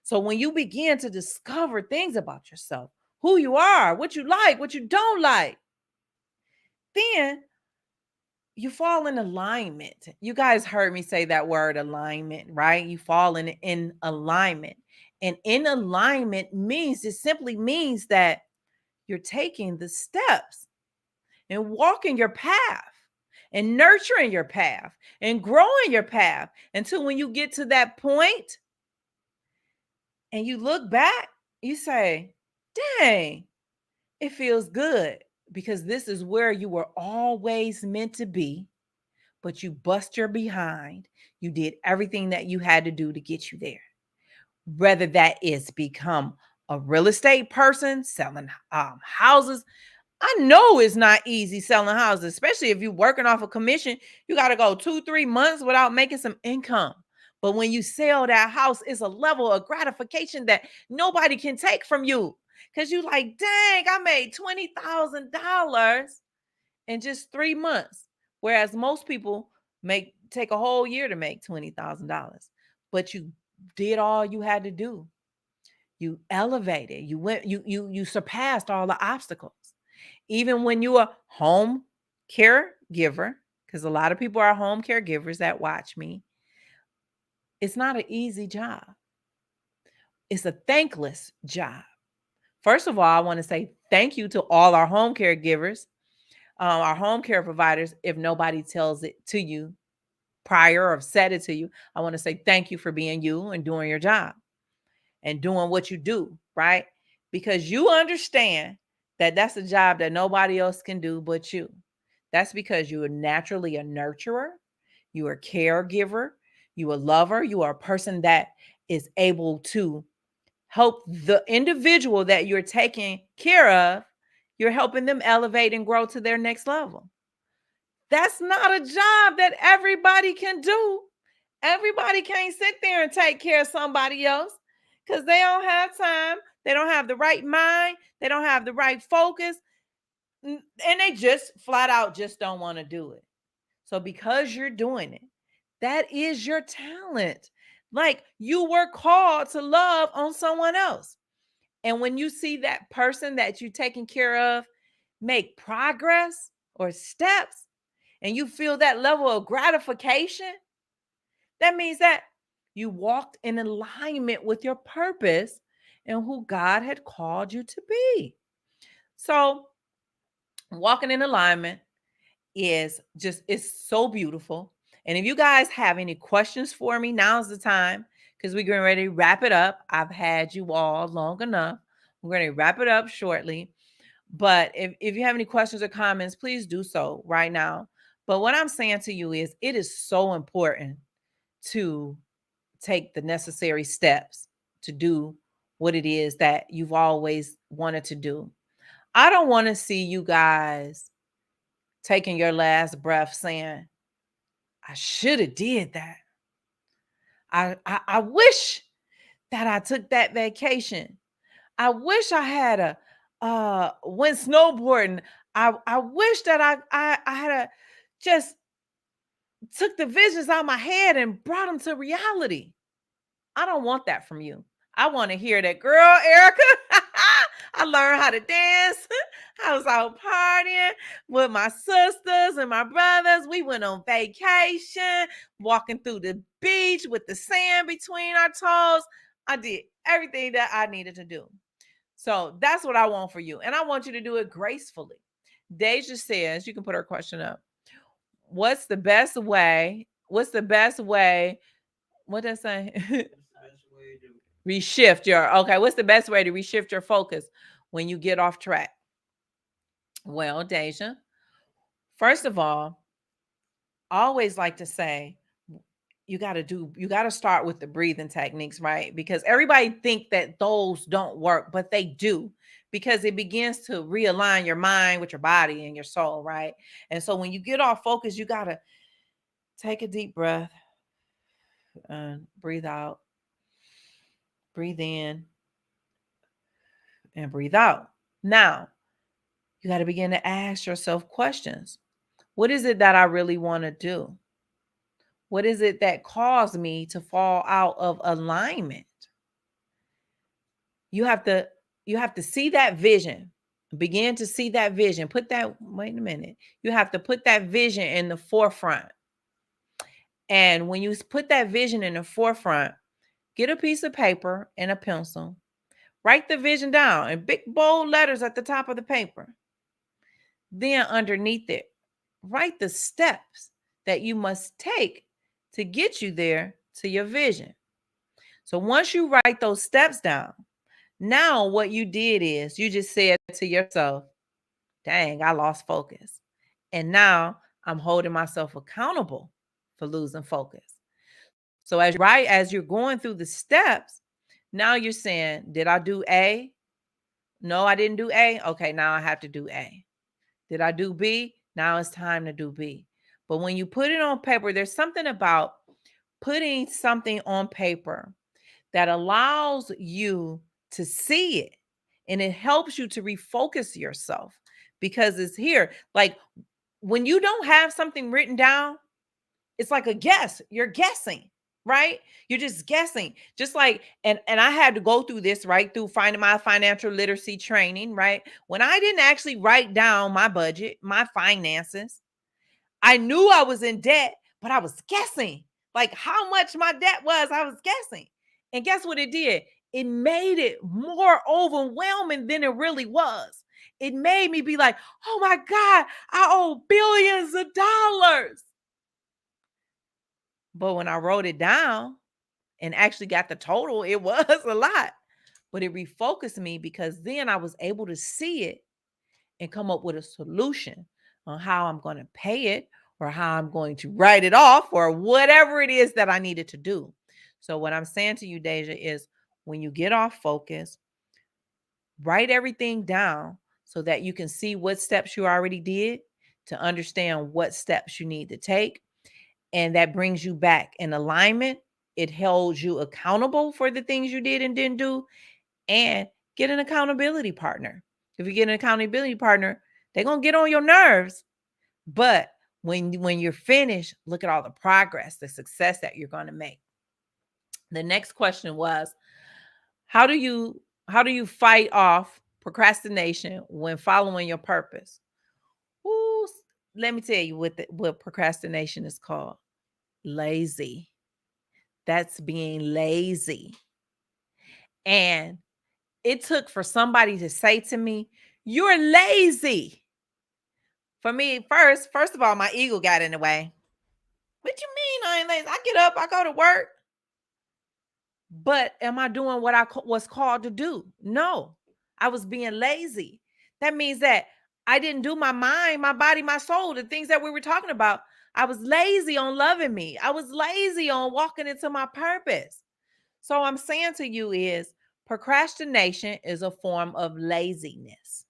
So when you begin to discover things about yourself, who you are, what you like, what you don't like, then you fall in alignment. You guys heard me say that word alignment, right? You fall in alignment. And in alignment means, it simply means that you're taking the steps and walking your path and nurturing your path and growing your path until when you get to that point and you look back, you say, dang, it feels good, because this is where you were always meant to be, but you bust your behind. You did everything that you had to do to get you there. Whether that is become a real estate person, selling houses. I know it's not easy selling houses, especially if you're working off a commission. You got to go 2-3 months without making some income. But when you sell that house, it's a level of gratification that nobody can take from you. Because you like, dang, I made $20,000 in just 3 months. Whereas most people take a whole year to make $20,000. But you did all you had to do. You elevated, you surpassed all the obstacles. Even when you're a home caregiver, because a lot of people are home caregivers that watch me, it's not an easy job. It's a thankless job. First of all, I want to say thank you to all our home caregivers, our home care providers. If nobody tells it to you prior or said it to you, I want to say thank you for being you and doing your job and doing what you do, right? Because you understand that that's a job that nobody else can do but you. That's because you are naturally a nurturer, you are a caregiver, you are a lover, you are a person that is able to help the individual that you're taking care of. You're helping them elevate and grow to their next level. That's not a job that everybody can do. Everybody can't sit there and take care of somebody else because they don't have time. They don't have the right mind. They don't have the right focus. And they just flat out just don't want to do it. So because you're doing it, that is your talent. Like, you were called to love on someone else. And when you see that person that you're taking care of make progress or steps, and you feel that level of gratification, that means that you walked in alignment with your purpose and who God had called you to be. So, walking in alignment it's so beautiful. And if you guys have any questions for me, now's the time, because we're getting ready to wrap it up. I've had you all long enough. We're going to wrap it up shortly. But if you have any questions or comments, please do so right now. But what I'm saying to you is, it is so important to take the necessary steps to do what it is that you've always wanted to do. I don't want to see you guys taking your last breath saying, I should have did that. I wish that I took that vacation. I wish I had went snowboarding. I wish that I had just took the visions out of my head and brought them to reality. I don't want that from you. I want to hear that, girl, Erica. I learned how to dance. I was out partying with my sisters and my brothers. We went on vacation, walking through the beach with the sand between our toes. I did everything that I needed to do. So that's what I want for you. And I want you to do it gracefully. Deja says, you can put her question up. What's the best way? What's the best way? What did I say? Reshift your, okay. What's the best way to reshift your focus when you get off track? Well, Deja, first of all, I always like to say, you got to start with the breathing techniques, right? Because everybody think that those don't work, but they do, because it begins to realign your mind with your body and your soul, right? And so when you get off focus, you got to take a deep breath and breathe out, breathe in, and breathe out. Now, you got to begin to ask yourself questions. What is it that I really want to do? What is it that caused me to fall out of alignment? You have to see that vision. Begin to see that vision. Wait a minute. You have to put that vision in the forefront. And when you put that vision in the forefront, get a piece of paper and a pencil. Write the vision down in big bold letters at the top of the paper. Then underneath it, write the steps that you must take to get you there to your vision. So once you write those steps down, now what you did is you just said to yourself, dang, I lost focus. And now I'm holding myself accountable for losing focus. So as you're going through the steps, now you're saying, did I do A? No, I didn't do A. Okay, now I have to do A. Did I do B? Now it's time to do B. But when you put it on paper, there's something about putting something on paper that allows you to see it, and it helps you to refocus yourself because it's here. Like when you don't have something written down, it's like a guess. You're guessing, right? You're just guessing. Just like, and I had to go through this, right? Through finding my financial literacy training, right? When I didn't actually write down my budget, my finances, I knew I was in debt, but I was guessing. Like how much my debt was, I was guessing. And guess what it did? It made it more overwhelming than it really was. It made me be like, oh my God, I owe billions of dollars. But when I wrote it down and actually got the total, it was a lot. But it refocused me because then I was able to see it and come up with a solution on how I'm going to pay it or how I'm going to write it off or whatever it is that I needed to do. So what I'm saying to you, Deja, is when you get off focus, write everything down so that you can see what steps you already did to understand what steps you need to take. And that brings you back in alignment. It holds you accountable for the things you did and didn't do. And get an accountability partner. If you get an accountability partner, they're going to get on your nerves. But when you're finished, look at all the progress, the success that you're going to make. The next question was, how do you fight off procrastination when following your purpose? Ooh, let me tell you what procrastination is called. Lazy. That's being lazy. And it took for somebody to say to me, you're lazy. For me, first of all, my ego got in the way. What you mean I ain't lazy? I get up, I go to work. But am I doing what I was called to do? No, I was being lazy. That means that I didn't do my mind, my body, my soul, the things that we were talking about. I was lazy on loving me. I was lazy on walking into my purpose. So I'm saying to you is procrastination is a form of laziness.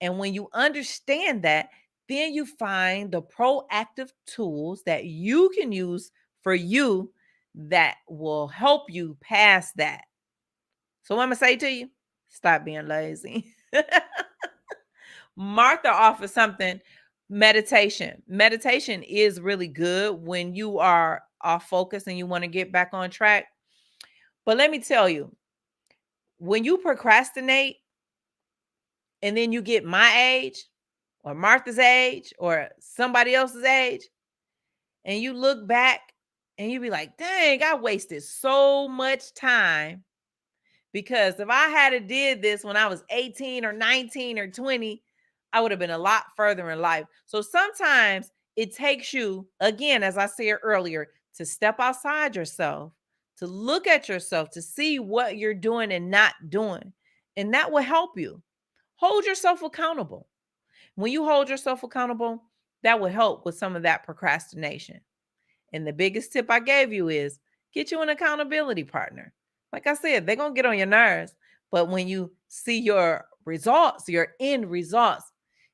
And when you understand that, then you find the proactive tools that you can use for you that will help you past that. So what I'm going to say to you, stop being lazy. Martha offers something, meditation. Meditation is really good when you are off focus and you want to get back on track. But let me tell you, when you procrastinate, and then you get my age or Martha's age or somebody else's age, and you look back and you be like, dang, I wasted so much time, because if I had did this when I was 18 or 19 or 20, I would have been a lot further in life. So sometimes it takes you, again, as I said earlier, to step outside yourself, to look at yourself, to see what you're doing and not doing. And that will help you. Hold yourself accountable. When you hold yourself accountable, that will help with some of that procrastination. And the biggest tip I gave you is get you an accountability partner. Like I said, they're going to get on your nerves. But when you see your results, your end results,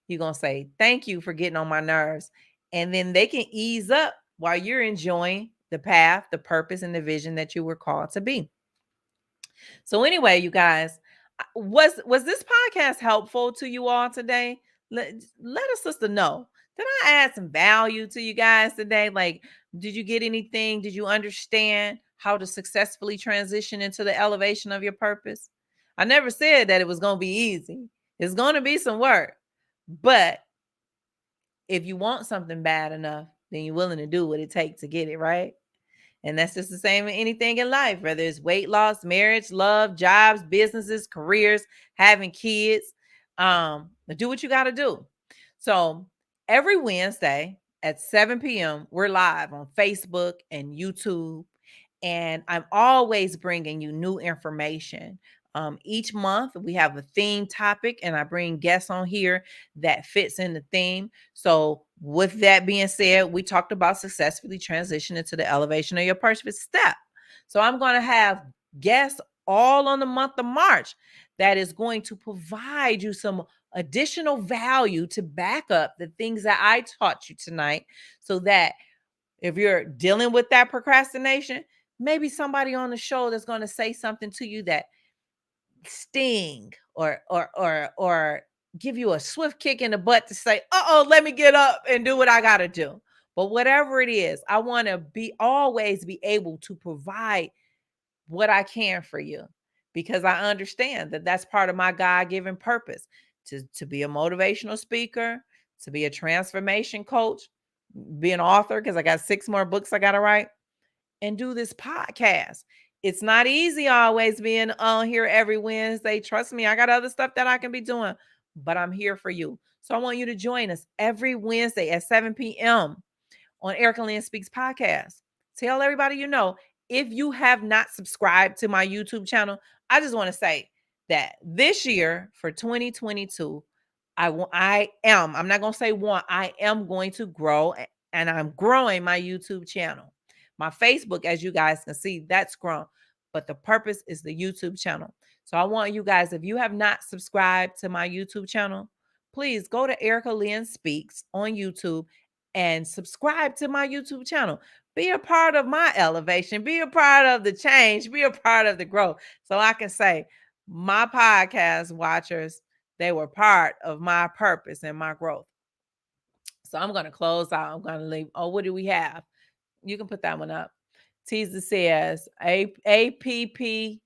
you're going to say, thank you for getting on my nerves. And then they can ease up while you're enjoying the path, the purpose, and the vision that you were called to be. So anyway, you guys, was this podcast helpful to you all today? Let a sister know. Did I add some value to you guys today? Like, did you get anything? Did you understand how to successfully transition into the elevation of your purpose? I never said that it was going to be easy. It's going to be some work. But if you want something bad enough, then you're willing to do what it takes to get it, right? And that's just the same in anything in life, whether it's weight loss, marriage, love, jobs, businesses, careers, having kids. Do what you got to do. So every Wednesday at 7 p.m., we're live on Facebook and YouTube. And I'm always bringing you new information. Each month, we have a theme topic, and I bring guests on here that fits in the theme. So, with that being said, we talked about successfully transitioning to the elevation of your purpose step. So, I'm going to have guests all on the month of March that is going to provide you some additional value to back up the things that I taught you tonight, so that if you're dealing with that procrastination, maybe somebody on the show that's going to say something to you that sting or give you a swift kick in the butt to say, "Uh-oh, let me get up and do what I got to do." But whatever it is, I want to always be able to provide what I can for you, because I understand that that's part of my God-given purpose, to be a motivational speaker, to be a transformation coach, be an author, because I got 6 more books I got to write, and do this podcast. It's not easy always being on here every Wednesday. Trust me, I got other stuff that I can be doing, but I'm here for you. So I want you to join us every Wednesday at 7 p.m. on Erica Lynn Speaks podcast. Tell everybody you know. If you have not subscribed to my YouTube channel, I just want to say that this year for 2022, I'm not going to say I am going to grow, and I'm growing my YouTube channel. My Facebook, as you guys can see, that's grown, but the purpose is the YouTube channel. So I want you guys, if you have not subscribed to my YouTube channel, please go to Erica Lynn Speaks on YouTube and subscribe to my YouTube channel. Be a part of my elevation, be a part of the change, be a part of the growth. So I can say, my podcast watchers, they were part of my purpose and my growth. So I'm going to close out. I'm going to leave. Oh, what do we have? You can put that one up. Teaser says APPT.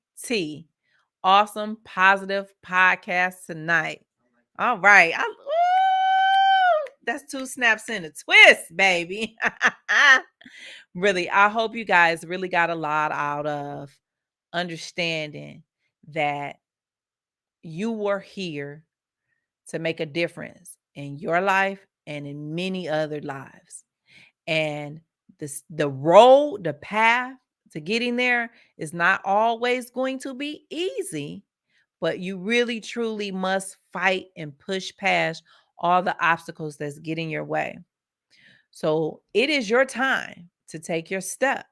Awesome, positive podcast tonight. All right. That's 2 snaps in a twist, baby. Really, I hope you guys really got a lot out of understanding that you were here to make a difference in your life and in many other lives. And the road, the path to getting there is not always going to be easy, but you really truly must fight and push past all the obstacles that's getting your way. So it is your time to take your step,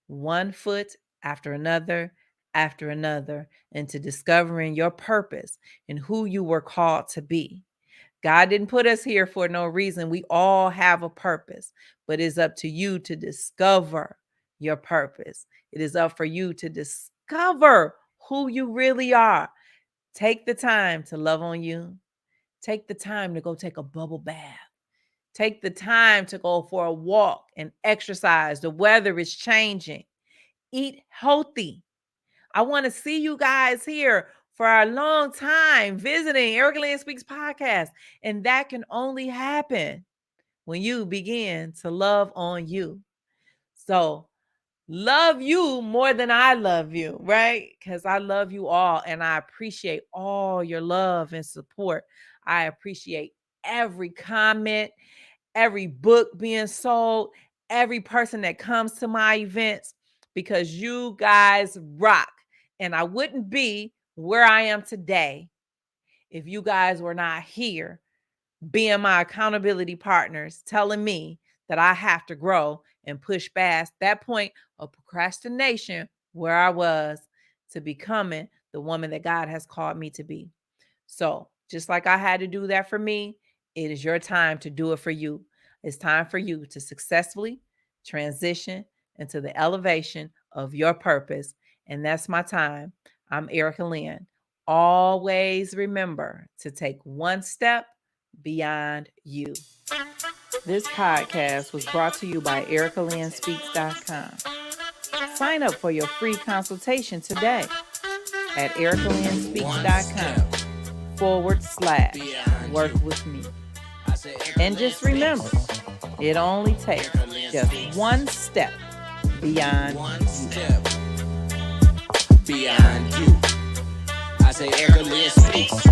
one foot after another, into discovering your purpose and who you were called to be. God didn't put us here for no reason. We all have a purpose, but it's up to you to discover your purpose. It is up for you to discover who you really are. Take the time to love on you. Take the time to go take a bubble bath. Take the time to go for a walk and exercise. The weather is changing. Eat healthy. I want to see you guys here for a long time visiting Erica Lynn Speaks podcast. And that can only happen when you begin to love on you. So love you more than I love you, right? Because I love you all and I appreciate all your love and support. I appreciate every comment, every book being sold, every person that comes to my events, because you guys rock. And I wouldn't be where I am today if you guys were not here being my accountability partners, telling me that I have to grow and push past that point of procrastination where I was to becoming the woman that God has called me to be. So, just like I had to do that for me, it is your time to do it for you. It's time for you to successfully transition into the elevation of your purpose. And that's my time. I'm Erica Lynn. Always remember to take one step beyond you. This podcast was brought to you by EricaLynnSpeaks.com. Sign up for your free consultation today at EricaLynnSpeaks.com/work with me. And just remember, it only takes just one step beyond beyond you. I say Erica Lynn Speaks.